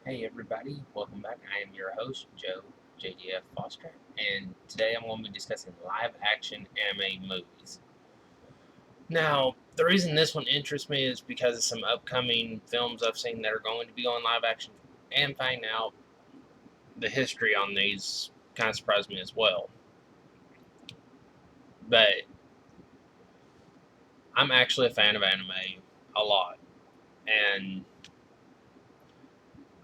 Hey everybody, welcome back. I am your host, Joe JDF Foster, and today I'm going to be discussing live action anime movies. Now, the reason this one interests me is because of some upcoming films I've seen that are going to be on live action, and finding out the history on these kind of surprised me as well. But I'm actually a fan of anime a lot, and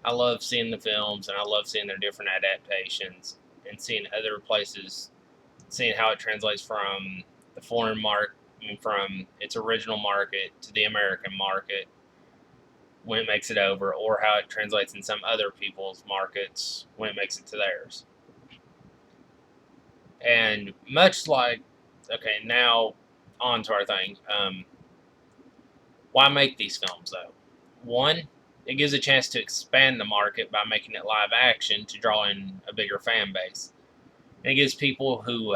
I love seeing the films and I love seeing their different adaptations and seeing other places, seeing how it translates from the foreign market, from its original market to the American market when it makes it over, or how it translates in some other people's markets when it makes it to theirs. And much like, okay, now on to our thing. Why make these films though? One, it gives a chance to expand the market by making it live action to draw in a bigger fan base. And it gives people who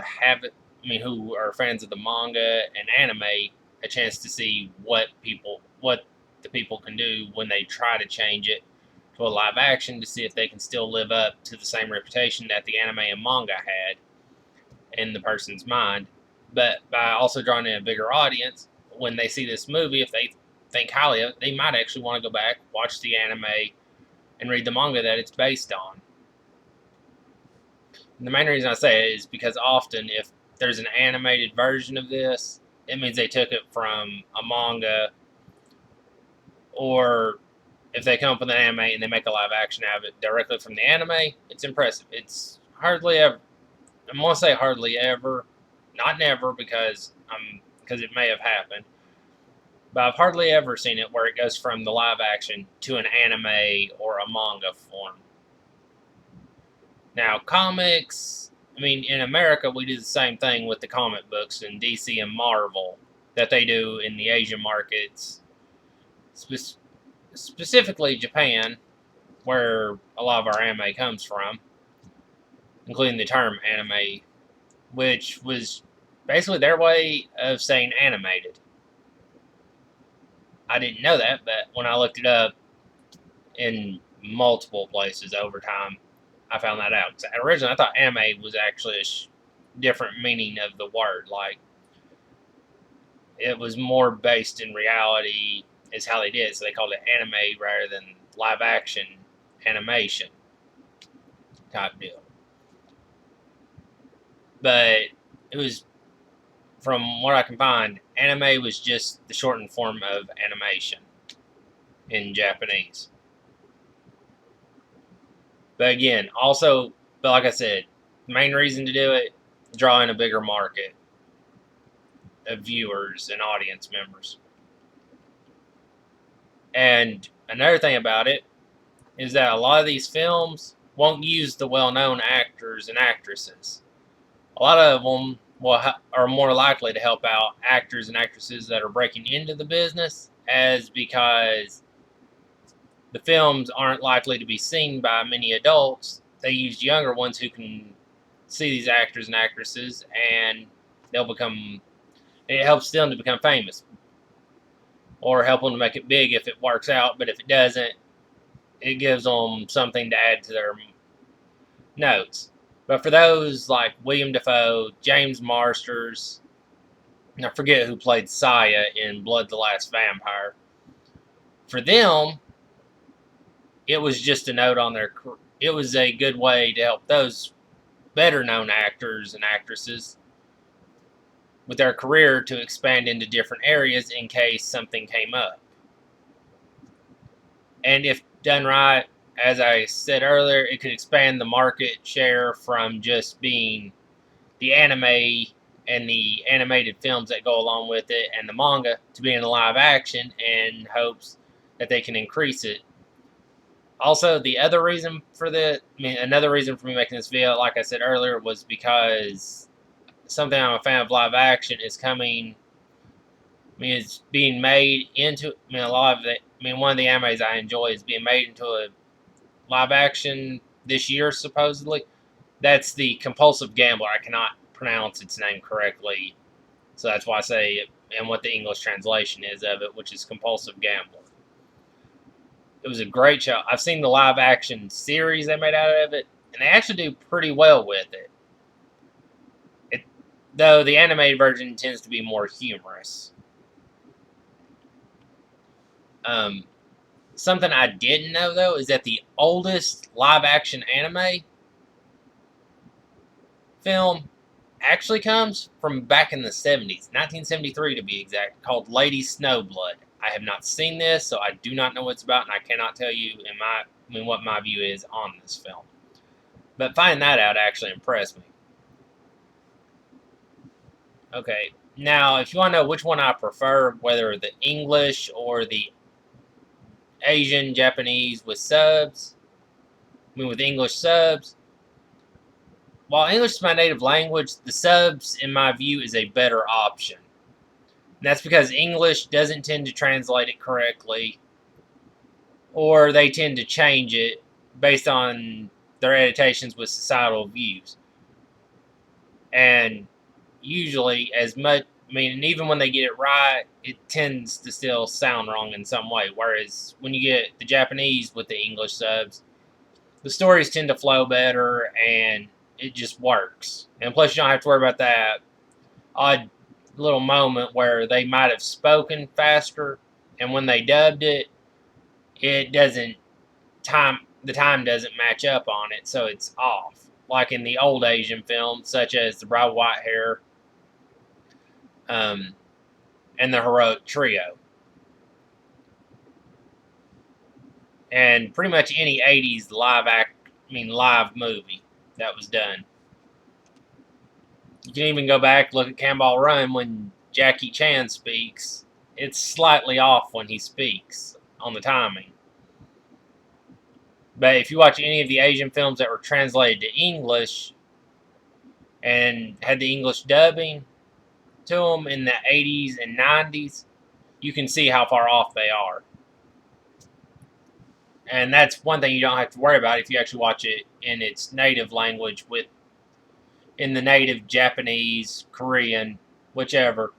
who are fans of the manga and anime a chance to see what the people can do when they try to change it to a live action to see if they can still live up to the same reputation that the anime and manga had in the person's mind. But by also drawing in a bigger audience, when they see this movie, if they think highly of it, they might actually want to go back, watch the anime, and read the manga that it's based on. And the main reason I say it is because often, if there's an animated version of this, it means they took it from a manga, or if they come up with an anime and they make a live action out of it directly from the anime, it's impressive. It's hardly ever, I'm gonna say hardly ever, not never, because it may have happened, but I've hardly ever seen it where it goes from the live action to an anime or a manga form. Now, comics, in America, we do the same thing with the comic books in DC and Marvel that they do in the Asian markets, specifically Japan, where a lot of our anime comes from, including the term anime, which was basically their way of saying animated. I didn't know that, but when I looked it up in multiple places over time, I found that out. Originally, I thought anime was actually a different meaning of the word. Like, it was more based in reality, is how they did it. So they called it anime rather than live action animation type deal. But it was, from what I can find, anime was just the shortened form of animation in Japanese. But again, also, but like I said, the main reason to do it, draw in a bigger market of viewers and audience members. And another thing about it is that a lot of these films won't use the well-known actors and actresses. A lot of them are more likely to help out actors and actresses that are breaking into the business, as because the films aren't likely to be seen by many adults. They use younger ones who can see these actors and actresses, and it helps them to become famous, or help them to make it big if it works out. But if it doesn't, it gives them something to add to their notes. But for those like William Dafoe, James Marsters, and I forget who played Saya in Blood the Last Vampire, for them, it was just a note on their. It was a good way to help those better known actors and actresses with their career to expand into different areas in case something came up. And if done right, as I said earlier, it could expand the market share from just being the anime and the animated films that go along with it and the manga to being a live action, in hopes that they can increase it. Also, the other reason for another reason for me making this video, like I said earlier, was because something I'm a fan of live action is coming. It's being made into. A lot of it. One of the animes I enjoy is being made into a live action this year, supposedly. That's the Compulsive Gambler. I cannot pronounce its name correctly, so that's why I say it and what the English translation is of it, which is Compulsive Gambler. It was a great show. I've seen the live action series they made out of it, and they actually do pretty well with it. Though the animated version tends to be more humorous. Um, Something I didn't know though is that the oldest live action anime film actually comes from back in the 70s, 1973 to be exact, called Lady Snowblood. I have not seen this, so I do not know what it's about, and I cannot tell you what my view is on this film. But finding that out actually impressed me. Okay, now if you want to know which one I prefer, whether the English or the Asian, Japanese with subs, with English subs, while English is my native language, the subs, in my view, is a better option. And that's because English doesn't tend to translate it correctly, or they tend to change it based on their adaptations with societal views. And usually, even when they get it right, it tends to still sound wrong in some way. Whereas when you get the Japanese with the English subs, the stories tend to flow better and it just works. And plus, you don't have to worry about that odd little moment where they might have spoken faster, and when they dubbed it, it doesn't the time doesn't match up on it, so it's off. Like in the old Asian films, such as The Bride with White Hair, um, and The Heroic Trio, and pretty much any '80s live movie that was done. You can even go back, look at Cannonball Run when Jackie Chan speaks. It's slightly off when he speaks on the timing. But if you watch any of the Asian films that were translated to English and had the English dubbing to them in the 80s and 90s, you can see how far off they are. And that's one thing you don't have to worry about if you actually watch it in its native language in the native Japanese, Korean, whichever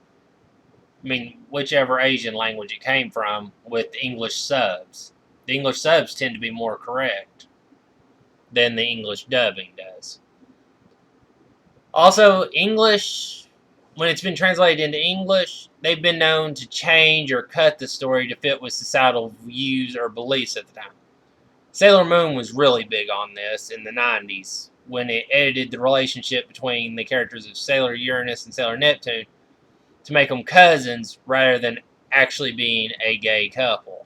Asian language it came from with English subs. The English subs tend to be more correct than the English dubbing does. Also, English, when it's been translated into English, they've been known to change or cut the story to fit with societal views or beliefs at the time. Sailor Moon was really big on this in the 90s when it edited the relationship between the characters of Sailor Uranus and Sailor Neptune to make them cousins rather than actually being a gay couple.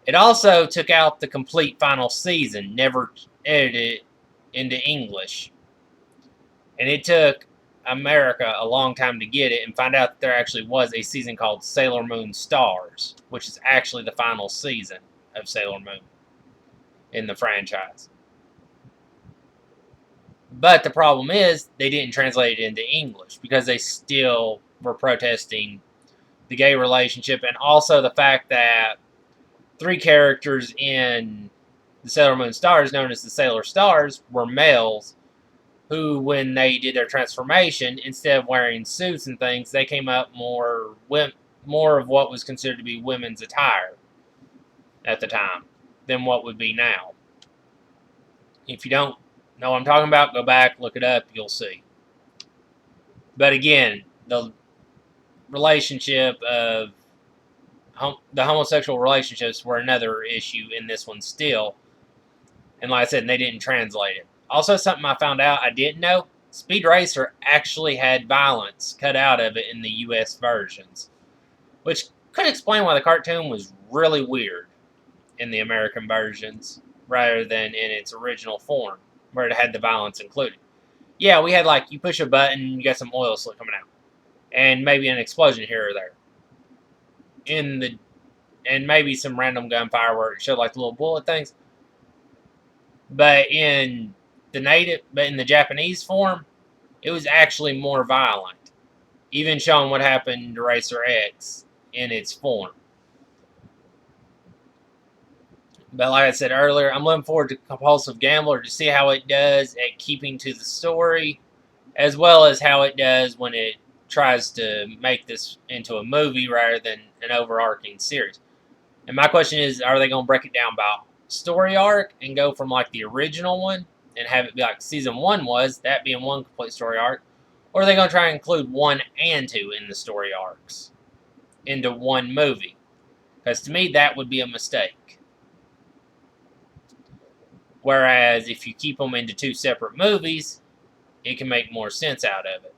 It also took out the complete final season, never edited it into English. And it took America a long time to get it and find out that there actually was a season called Sailor Moon Stars, which is actually the final season of Sailor Moon in the franchise. But the problem is they didn't translate it into English because they still were protesting the gay relationship, and also the fact that 3 characters in the Sailor Moon Stars, known as the Sailor Stars, were males who, when they did their transformation, instead of wearing suits and things, they came up more of what was considered to be women's attire at the time than what would be now. If you don't know what I'm talking about, go back, look it up, you'll see. But again, the relationship of the homosexual relationships were another issue in this one still. And like I said, they didn't translate it. Also, something I found out I didn't know, Speed Racer actually had violence cut out of it in the US versions, which could explain why the cartoon was really weird in the American versions rather than in its original form, where it had the violence included. Yeah, we had you push a button, you got some oil slick coming out, and maybe an explosion here or there. And maybe some random gunfire where it showed the little bullet things. But in the Japanese form, it was actually more violent, even showing what happened to Racer X in its form. But like I said earlier, I'm looking forward to Compulsive Gambler to see how it does at keeping to the story, as well as how it does when it tries to make this into a movie rather than an overarching series. And my question is, are they going to break it down by story arc and go from like the original one and have it be like season 1 was, that being one complete story arc? Or are they going to try and include 1 and 2 in the story arcs into one movie? Because to me, that would be a mistake. Whereas if you keep them into 2 separate movies, it can make more sense out of it.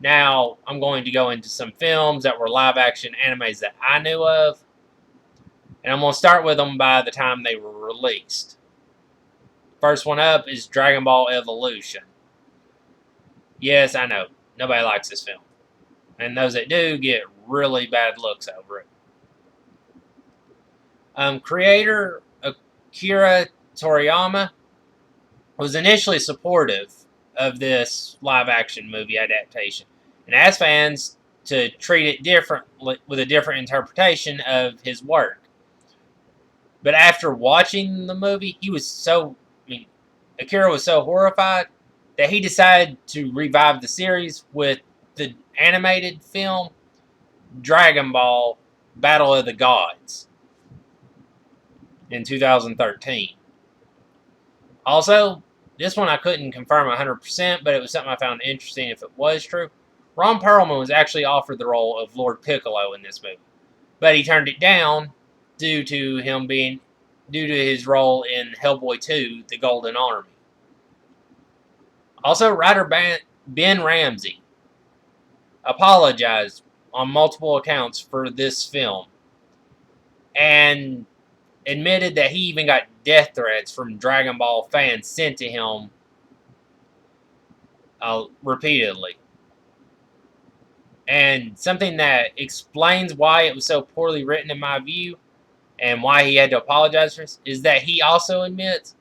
Now, I'm going to go into some films that were live action animes that I knew of. And I'm going to start with them by the time they were released. First one up is Dragon Ball Evolution. Yes, I know. Nobody likes this film. And those that do get really bad looks over it. Creator Akira Toriyama was initially supportive of this live-action movie adaptation, and asked fans to treat it differently, with a different interpretation of his work. But after watching the movie, Akira was so horrified that he decided to revive the series with the animated film Dragon Ball Battle of the Gods in 2013. Also, this one I couldn't confirm 100%, but it was something I found interesting if it was true. Ron Perlman was actually offered the role of Lord Piccolo in this movie, but he turned it down due to his role in Hellboy 2: The Golden Army. Also, writer Ben Ramsey apologized on multiple accounts for this film and admitted that he even got death threats from Dragon Ball fans sent to him repeatedly. And something that explains why it was so poorly written, in my view, and why he had to apologize for this, is that he also admits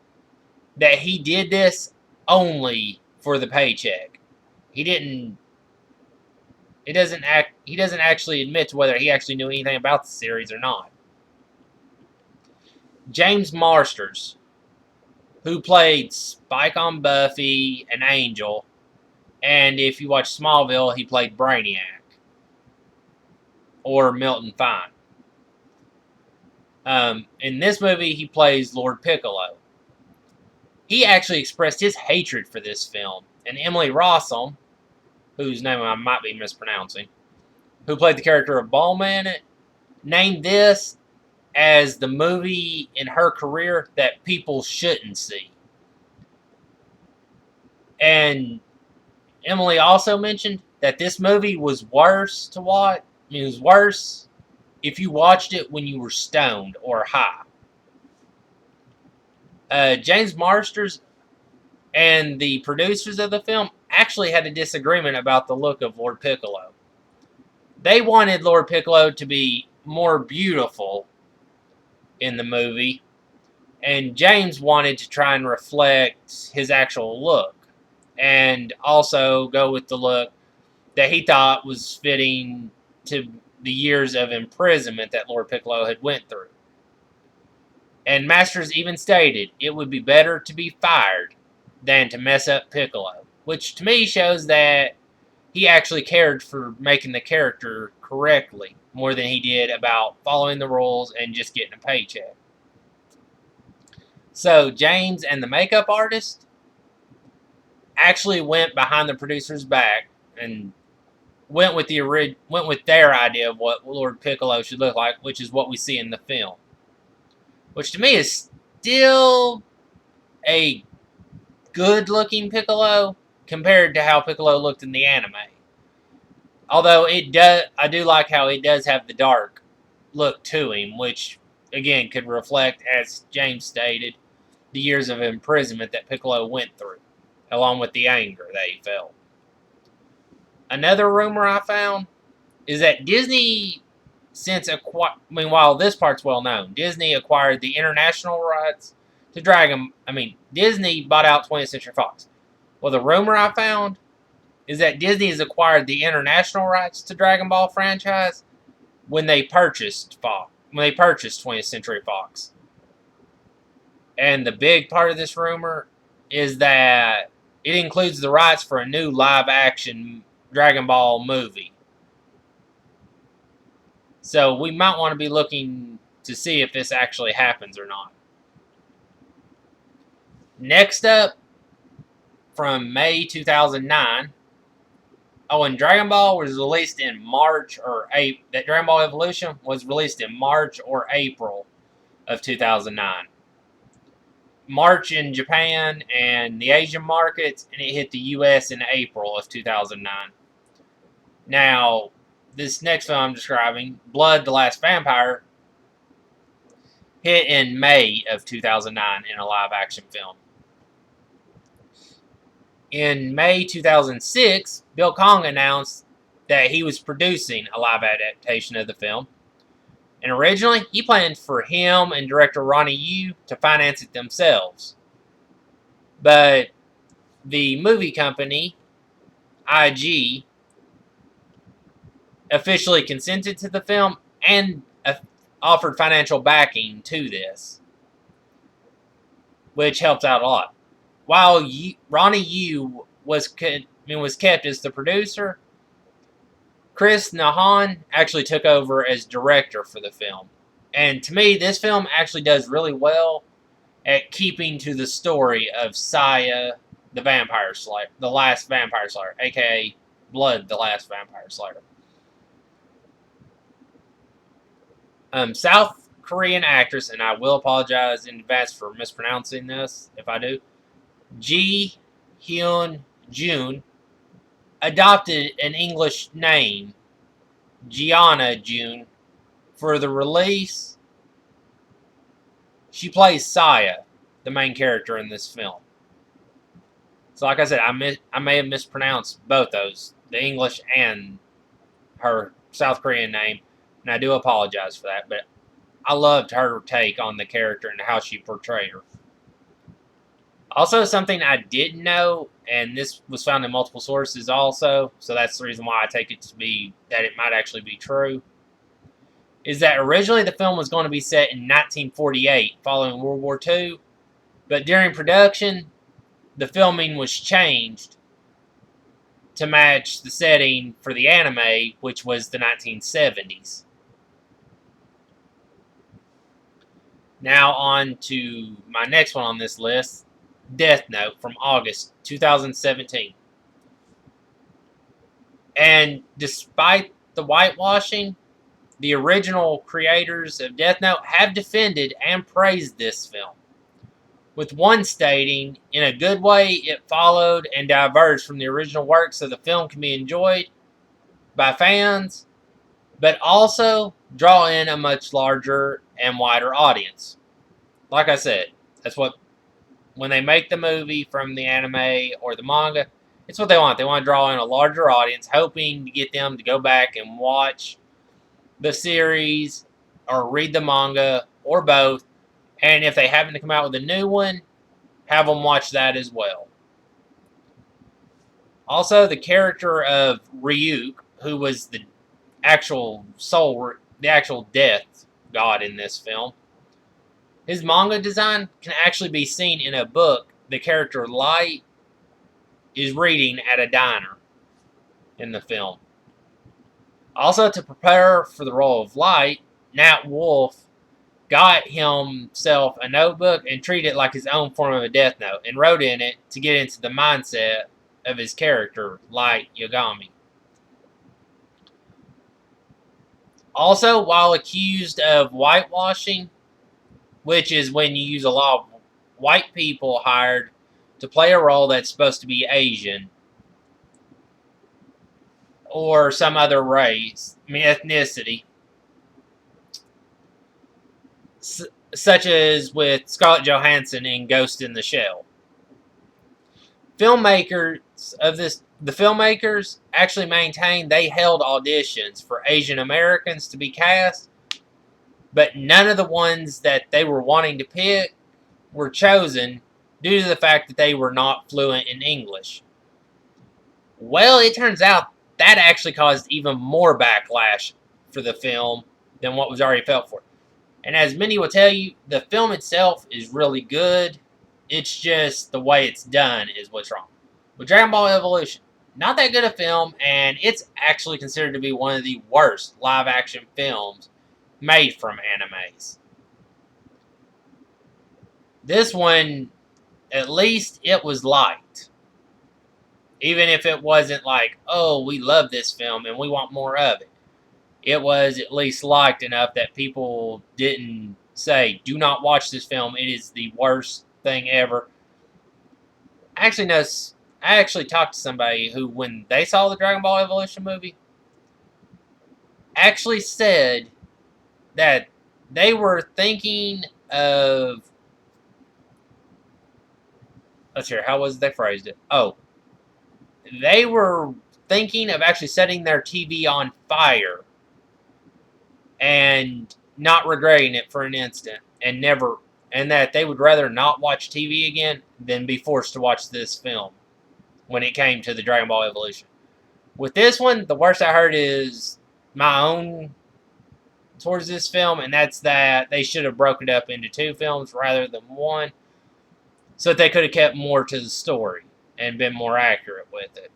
that he did this only for the paycheck. He doesn't actually admit to whether he actually knew anything about the series or not. James Marsters, who played Spike on Buffy and Angel, and if you watch Smallville, he played Brainiac or Milton Fine. In this movie, he plays Lord Piccolo. He actually expressed his hatred for this film, and Emily Rossum, whose name I might be mispronouncing, who played the character of Bulma in it, named this as the movie in her career that people shouldn't see. And Emily also mentioned that this movie was worse to watch. It was worse if you watched it when you were stoned or high. James Marsters and the producers of the film actually had a disagreement about the look of Lord Piccolo. They wanted Lord Piccolo to be more beautiful in the movie, and James wanted to try and reflect his actual look, and also go with the look that he thought was fitting to the years of imprisonment that Lord Piccolo had went through. And Masters even stated it would be better to be fired than to mess up Piccolo, which to me shows that he actually cared for making the character correctly more than he did about following the rules and just getting a paycheck. So James and the makeup artist actually went behind the producer's back and went with their idea of what Lord Piccolo should look like, which is what we see in the film. Which to me is still a good-looking Piccolo compared to how Piccolo looked in the anime. Although I do like how it does have the dark look to him, which again could reflect, as James stated, the years of imprisonment that Piccolo went through, along with the anger that he felt. Another rumor I found is that Disney, while this part's well known, Disney acquired the international rights to Disney bought out 20th Century Fox. Well, the rumor I found is that Disney has acquired the international rights to Dragon Ball franchise when they purchased 20th Century Fox. And the big part of this rumor is that it includes the rights for a new live-action Dragon Ball movie. So we might want to be looking to see if this actually happens or not. Next up, from May 2009. Oh, and Dragon Ball was released in March or April. That Dragon Ball Evolution was released in March or April of 2009. March in Japan and the Asian markets, and it hit the US in April of 2009. Now, this next film I'm describing, Blood the Last Vampire, hit in May of 2009 in a live action film. In May 2006, Bill Kong announced that he was producing a live adaptation of the film. And originally, he planned for him and director Ronnie Yu to finance it themselves. But the movie company, IG, officially consented to the film and offered financial backing to this, which helps out a lot. While Ronnie Yu was kept as the producer, Chris Nahan actually took over as director for the film. And to me, this film actually does really well at keeping to the story of Saya, the Vampire Slayer, the last Vampire Slayer, aka Blood, the Last Vampire Slayer. South Korean actress, and I will apologize in advance for mispronouncing this if I do, Ji Hyun Jun, adopted an English name, Gianna June, for the release. She plays Saya, the main character in this film. So like I said, I may have mispronounced both those, the English and her South Korean name, and I do apologize for that, but I loved her take on the character and how she portrayed her. Also, something I didn't know, and this was found in multiple sources also, so that's the reason why I take it to be that it might actually be true, is that originally the film was going to be set in 1948 following World War II, but during production, the filming was changed to match the setting for the anime, which was the 1970s. Now on to my next one on this list, Death Note from August 2017. And despite the whitewashing, the original creators of Death Note have defended and praised this film, with one stating, in a good way, it followed and diverged from the original work so the film can be enjoyed by fans, but also draw in a much larger and wider audience. Like I said, that's what, when they make the movie from the anime or the manga, it's what they want. They want to draw in a larger audience, hoping to get them to go back and watch the series or read the manga or both. And if they happen to come out with a new one, have them watch that as well. Also, the character of Ryuk, who was the actual death god in this film, his manga design can actually be seen in a book the character Light is reading at a diner in the film. Also, to prepare for the role of Light, Nat Wolff got himself a notebook and treated it like his own form of a death note and wrote in it to get into the mindset of his character, Light Yagami. Also, while accused of whitewashing, which is when you use a lot of white people hired to play a role that's supposed to be Asian or some other race, ethnicity, such as with Scarlett Johansson in Ghost in the Shell. The filmmakers actually maintained they held auditions for Asian Americans to be cast, but none of the ones that they were wanting to pick were chosen due to the fact that they were not fluent in English. Well, it turns out that actually caused even more backlash for the film than what was already felt for. And as many will tell you, the film itself is really good. It's just the way it's done is what's wrong. With Dragon Ball Evolution, not that good a film, and it's actually considered to be one of the worst live-action films made from animes. This one, at least it was liked. Even if it wasn't like, oh, we love this film and we want more of it. It was at least liked enough that people didn't say, do not watch this film. It is the worst thing ever. I actually talked to somebody who, when they saw the Dragon Ball Evolution movie, actually said that they were thinking of, let's hear, how was it they phrased it? Oh, they were thinking of actually setting their TV on fire and not regretting it for an instant, and that they would rather not watch TV again than be forced to watch this film when it came to the Dragon Ball Evolution. With this one, the worst I heard is my own towards this film, and that's that they should have broken it up into two films rather than one, so that they could have kept more to the story and been more accurate with it.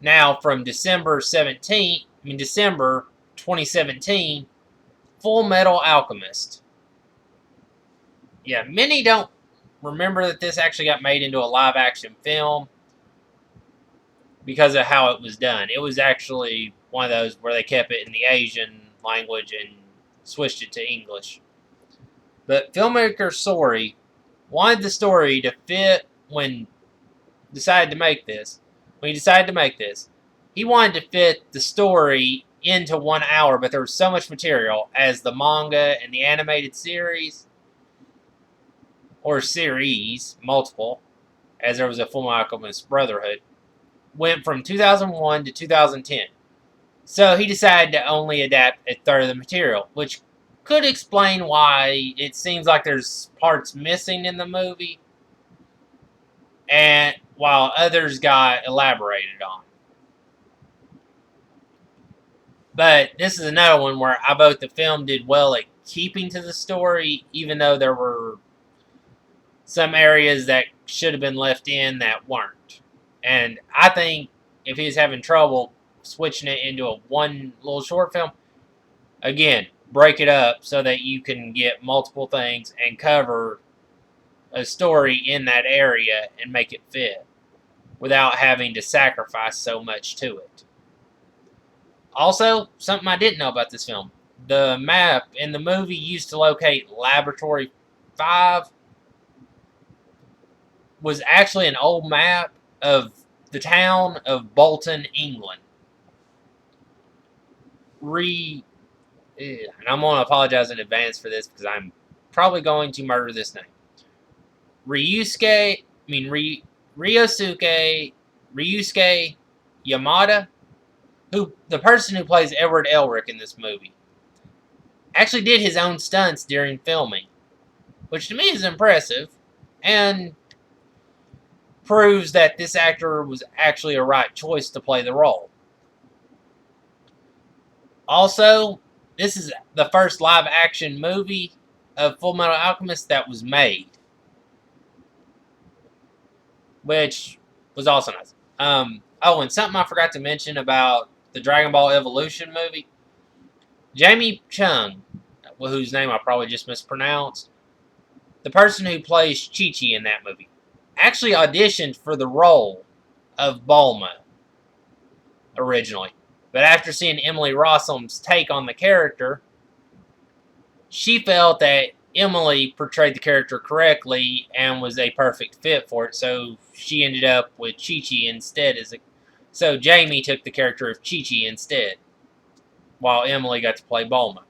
Now, from December 2017, Full Metal Alchemist. Yeah, many don't remember that this actually got made into a live-action film because of how it was done. It was actually one of those where they kept it in the Asian language and switched it to English. But filmmaker Sori wanted the story to fit when he decided to make this. He wanted to fit the story into 1 hour, but there was so much material as the manga and the animated series, or series, multiple, as there was a Full Metal Alchemist Brotherhood, went from 2001 to 2010. So he decided to only adapt a third of the material, which could explain why it seems like there's parts missing in the movie, and while others got elaborated on. But this is another one where I vote the film did well at keeping to the story, even though there were some areas that should have been left in that weren't. And I think if he's having trouble switching it into a one little short film, again, break it up so that you can get multiple things and cover a story in that area and make it fit without having to sacrifice so much to it. Also, something I didn't know about this film. The map in the movie used to locate Laboratory 5 was actually an old map of the town of Bolton, England. And I'm going to apologize in advance for this because I'm probably going to murder this name. Ryusuke Yamada, who the person who plays Edward Elric in this movie, actually did his own stunts during filming, which to me is impressive and proves that this actor was actually a right choice to play the role. Also, this is the first live-action movie of Full Metal Alchemist that was made, which was also nice. Oh, and something I forgot to mention about the Dragon Ball Evolution movie. Jamie Chung, whose name I probably just mispronounced, the person who plays Chi-Chi in that movie, actually auditioned for the role of Bulma originally. But after seeing Emily Rossum's take on the character, she felt that Emily portrayed the character correctly and was a perfect fit for it, so she ended up with Chi-Chi instead. So Jamie took the character of Chi-Chi instead, while Emily got to play Bulma.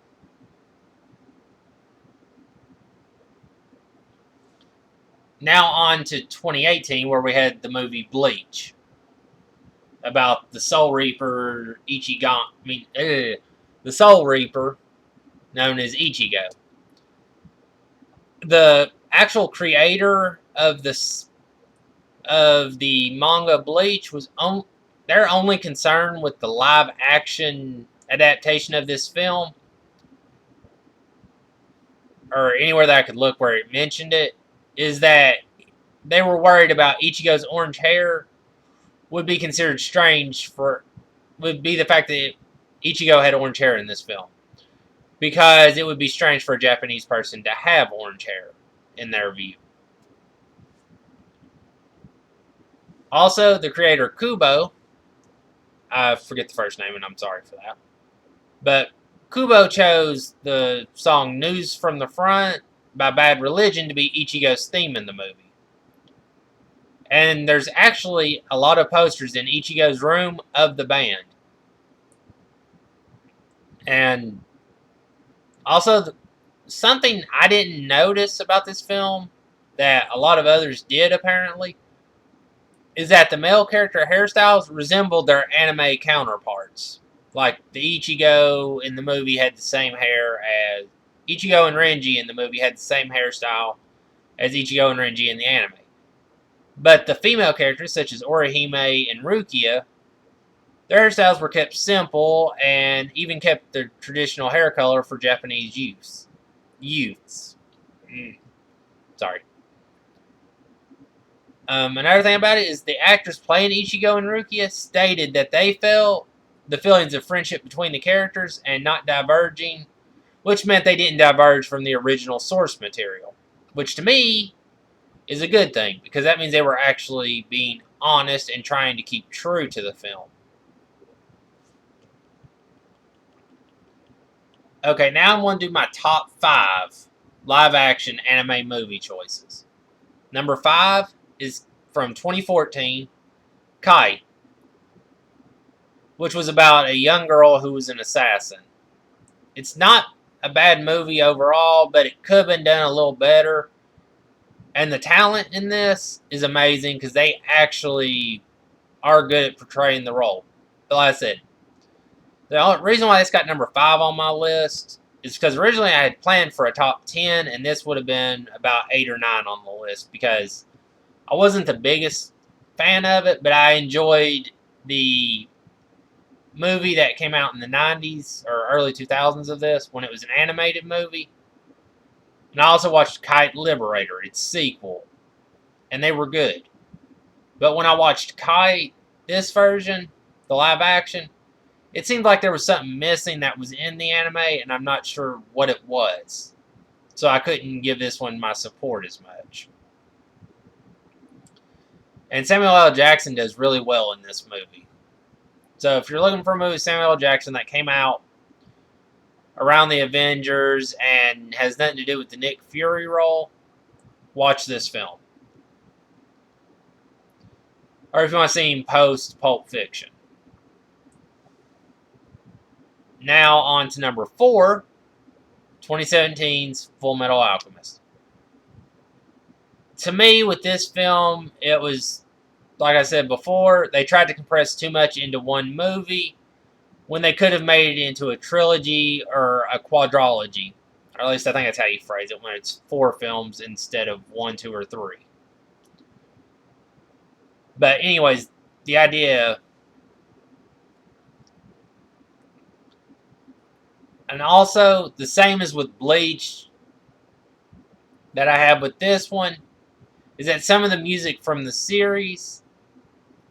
Now on to 2018, where we had the movie Bleach, about the Soul Reaper the Soul Reaper known as Ichigo. The actual creator of the manga Bleach was their only concern with the live action adaptation of this film, or anywhere that I could look where it mentioned it, is that they were worried about Ichigo's orange hair would be considered strange would be the fact that Ichigo had orange hair in this film. Because it would be strange for a Japanese person to have orange hair, in their view. Also, the creator Kubo, I forget the first name and I'm sorry for that, but Kubo chose the song News from the Front by Bad Religion to be Ichigo's theme in the movie. And there's actually a lot of posters in Ichigo's room of the band. And also, something I didn't notice about this film that a lot of others did apparently is that the male character hairstyles resembled their anime counterparts. Like the Ichigo in the movie had the same hair as Ichigo and Renji in the movie had the same hairstyle as Ichigo and Renji in the anime. But the female characters, such as Orihime and Rukia, their hairstyles were kept simple and even kept their traditional hair color for Japanese youths. Sorry. Another thing about it is the actors playing Ichigo and Rukia stated that they felt the feelings of friendship between the characters and not diverging, which meant they didn't diverge from the original source material, which to me is a good thing because that means they were actually being honest and trying to keep true to the film. Okay, now I'm going to do my top 5 live-action anime movie choices. Number 5 is from 2014, Kai, which was about a young girl who was an assassin. It's not a bad movie overall, but it could have been done a little better. And the talent in this is amazing because they actually are good at portraying the role. But like I said, the reason why this got number 5 on my list is because originally I had planned for a top 10, and this would have been about 8 or 9 on the list because I wasn't the biggest fan of it, but I enjoyed the movie that came out in the 90s or early 2000s of this when it was an animated movie. And I also watched Kite Liberator, its sequel, and they were good. But when I watched Kite, this version, the live action, it seemed like there was something missing that was in the anime, and I'm not sure what it was. So I couldn't give this one my support as much. And Samuel L. Jackson does really well in this movie. So if you're looking for a movie with Samuel L. Jackson that came out around the Avengers and has nothing to do with the Nick Fury role, watch this film. Or if you want to see him post Pulp Fiction. Now on to number 4, 2017's Full Metal Alchemist. To me, with this film, it was, like I said before, they tried to compress too much into one movie when they could have made it into a trilogy or a quadrilogy. Or at least I think that's how you phrase it, when it's 4 films instead of 1, 2, or 3. But anyways, the idea... And also, the same as with Bleach that I have with this one, is that some of the music from the series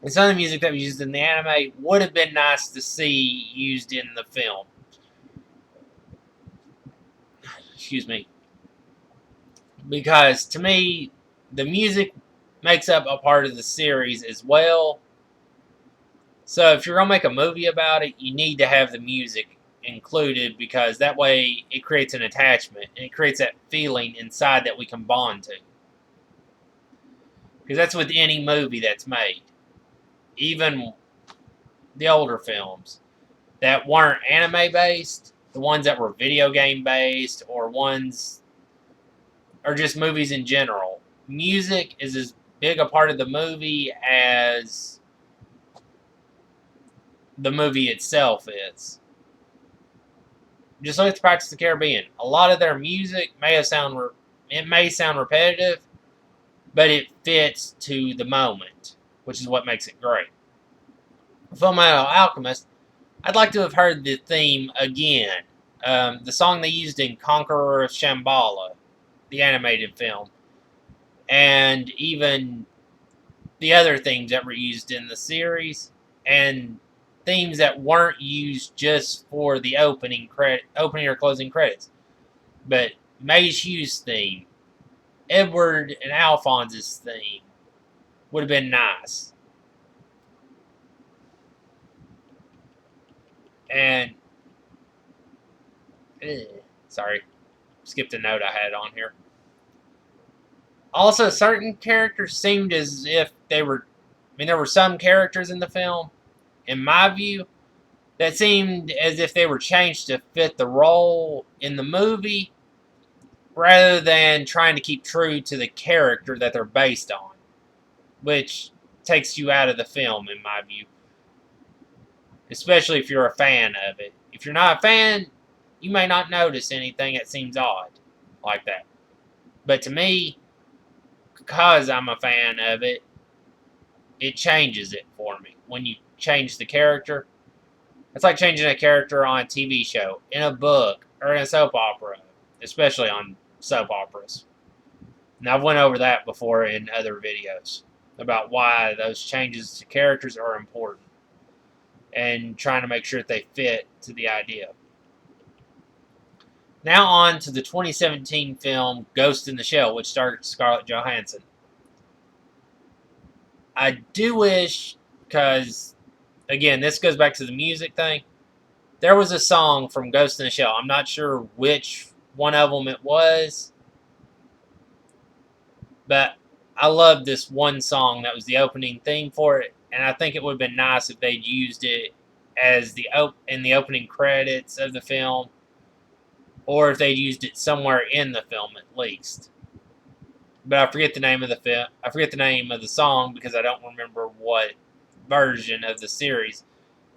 and some of the music that was used in the anime would have been nice to see used in the film. Excuse me. Because to me, the music makes up a part of the series as well. So if you're going to make a movie about it, you need to have the music included because that way it creates an attachment and it creates that feeling inside that we can bond to. Because that's with any movie that's made. Even the older films that weren't anime based, the ones that were video game based, or ones, or just movies in general. Music is as big a part of the movie as the movie itself is. Just look at the Pirates of the Caribbean. A lot of their music may sound repetitive, but it fits to the moment, which is what makes it great. Fullmetal Alchemist, I'd like to have heard the theme again. The song they used in Conqueror of Shambhala, the animated film. and even the other themes that were used in the series, and themes that weren't used just for the opening or closing credits. But Maze Hugh's theme, Edward and Alphonse's theme would have been nice. And sorry, skipped a note I had on here. Also, certain characters seemed as if they were. I mean, there were some characters in the film, in my view, that seemed as if they were changed to fit the role in the movie rather than trying to keep true to the character that they're based on, which takes you out of the film, in my view. Especially if you're a fan of it. If you're not a fan, you may not notice anything that seems odd like that. But to me, because I'm a fan of it, it changes it for me. When you change the character, it's like changing a character on a TV show, in a book, or in a soap opera, especially on soap operas. And I've went over that before in other videos about why those changes to characters are important and trying to make sure that they fit to the idea. Now on to the 2017 film Ghost in the Shell, which starred Scarlett Johansson. I do wish, because, again, this goes back to the music thing, there was a song from Ghost in the Shell. I'm not sure which one of them it was, but I loved this one song that was the opening theme for it, and I think it would have been nice if they'd used it as in the opening credits of the film, or if they'd used it somewhere in the film at least. But I forget the name of the film. I forget the name of the song because I don't remember what version of the series.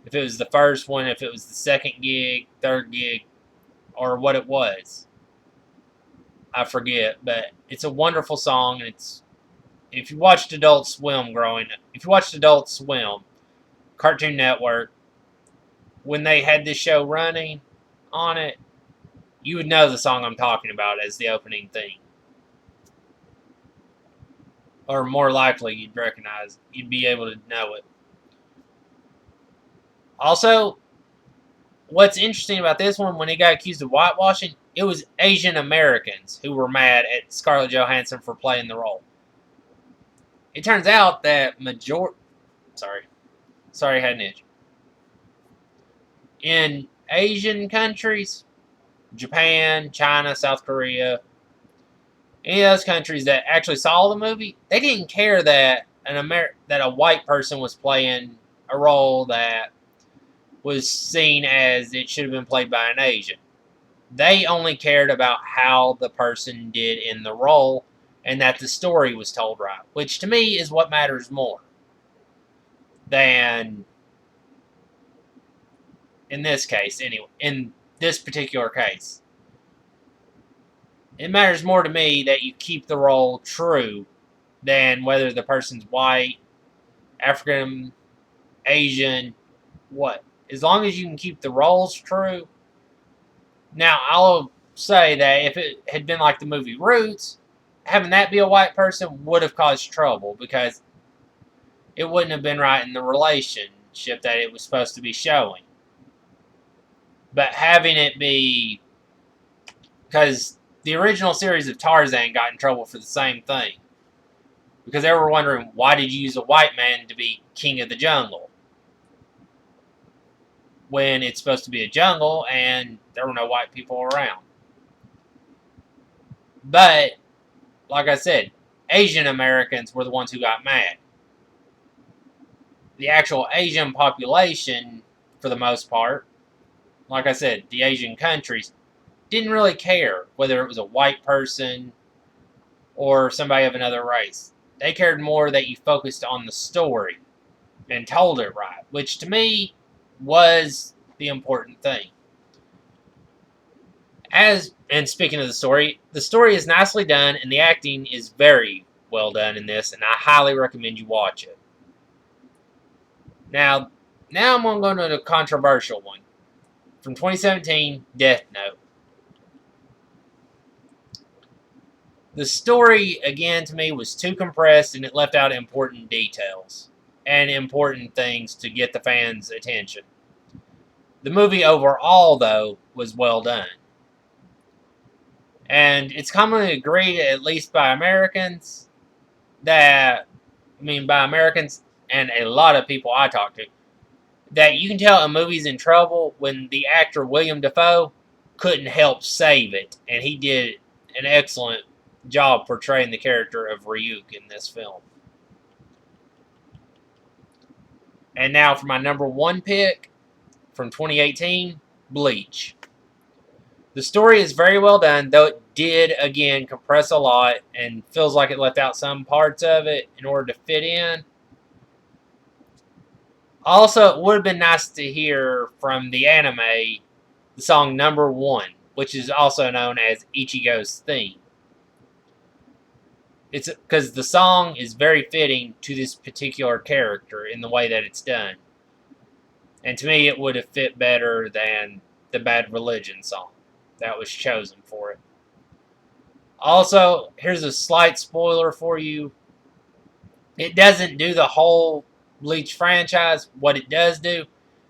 If it was the first one, if it was the second gig, third gig, or what it was. I forget, but it's a wonderful song, and if you watched Adult Swim Cartoon Network, when they had this show running on it, you would know the song I'm talking about as the opening theme. Or more likely, you'd be able to know it. Also, what's interesting about this one, when he got accused of whitewashing, it was Asian Americans who were mad at Scarlett Johansson for playing the role. It turns out that Sorry, I had an itch. In Asian countries, Japan, China, South Korea, any of those countries that actually saw the movie, they didn't care that that a white person was playing a role that was seen as it should have been played by an Asian. They only cared about how the person did in the role and that the story was told right, which to me is what matters more than in this case, anyway. In this particular case, it matters more to me that you keep the role true than whether the person's white, African, Asian, what. As long as you can keep the roles true. Now, I'll say that if it had been like the movie Roots, having that be a white person would have caused trouble because it wouldn't have been right in the relationship that it was supposed to be showing. But having it be, because the original series of Tarzan got in trouble for the same thing. Because they were wondering, why did you use a white man to be king of the jungle? When it's supposed to be a jungle and there were no white people around. But, like I said, Asian Americans were the ones who got mad. The actual Asian population, for the most part, like I said, the Asian countries, didn't really care whether it was a white person or somebody of another race. They cared more that you focused on the story and told it right, which to me was the important thing. And speaking of the story is nicely done and the acting is very well done in this, and I highly recommend you watch it. Now I'm going to go to the controversial one. From 2017, Death Note. The story, again, to me, was too compressed and it left out important details and important things to get the fans' attention. The movie overall, though, was well done. And it's commonly agreed, at least by Americans, by Americans and a lot of people I talk to, that you can tell a movie's in trouble when the actor William Dafoe couldn't help save it. And he did an excellent job portraying the character of Ryuk in this film. And now for my number one pick from 2018, Bleach. The story is very well done, though it did, again, compress a lot and feels like it left out some parts of it in order to fit in. Also, it would have been nice to hear from the anime the song Number One, which is also known as Ichigo's theme. It's because the song is very fitting to this particular character in the way that it's done. And to me, it would have fit better than the Bad Religion song that was chosen for it. Also, here's a slight spoiler for you. It doesn't do the whole Bleach franchise. What it does do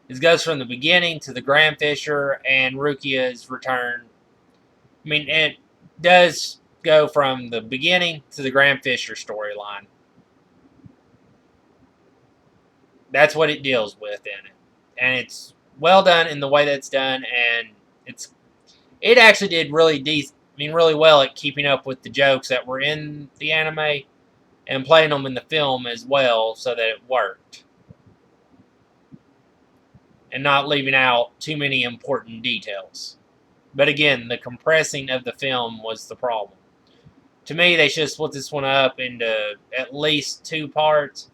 is goes from the beginning to the Grand Fisher and Rukia's return. I mean, it does go from the beginning to the Grand Fisher storyline. That's what it deals with in it. And it's well done in the way that it's done, and it actually did really well at keeping up with the jokes that were in the anime and playing them in the film as well so that it worked. And not leaving out too many important details. But again, the compressing of the film was the problem. To me, they should have split this one up into at least 2 parts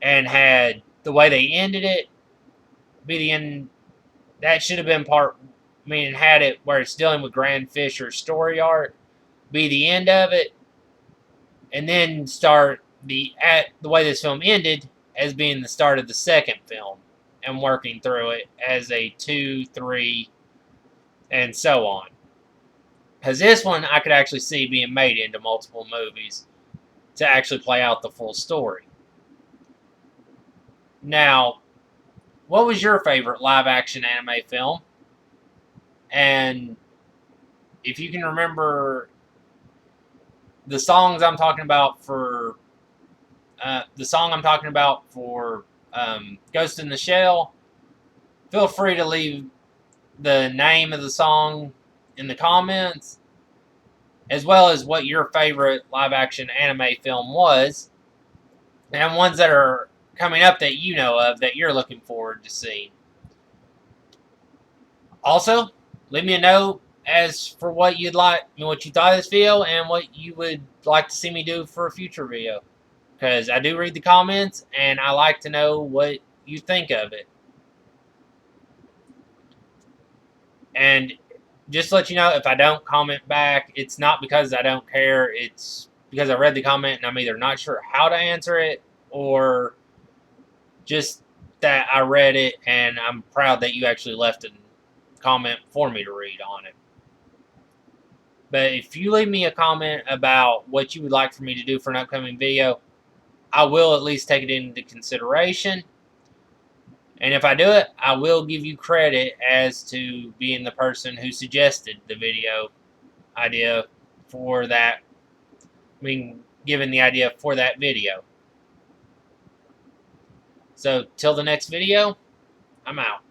and had the way they ended it be the end. That should have been had it where it's dealing with Grand Fisher's story arc, be the end of it, and then start the way this film ended as being the start of the second film and working through it as a 2, 3, and so on. Because this one I could actually see being made into multiple movies to actually play out the full story. Now, what was your favorite live-action anime film? And if you can remember the songs I'm talking about for Ghost in the Shell, feel free to leave the name of the song in the comments, as well as what your favorite live-action anime film was, and ones that are coming up that you know of that you're looking forward to seeing. Also, leave me a note as for what you thought of this video and what you would like to see me do for a future video. Because I do read the comments and I like to know what you think of it. And just to let you know, if I don't comment back, it's not because I don't care. It's because I read the comment and I'm either not sure how to answer it or just that I read it and I'm proud that you actually left a comment for me to read on it. But if you leave me a comment about what you would like for me to do for an upcoming video, I will at least take it into consideration. And if I do it, I will give you credit as to being the person who suggested the video idea for that. Given the idea for that video. So, till the next video, I'm out.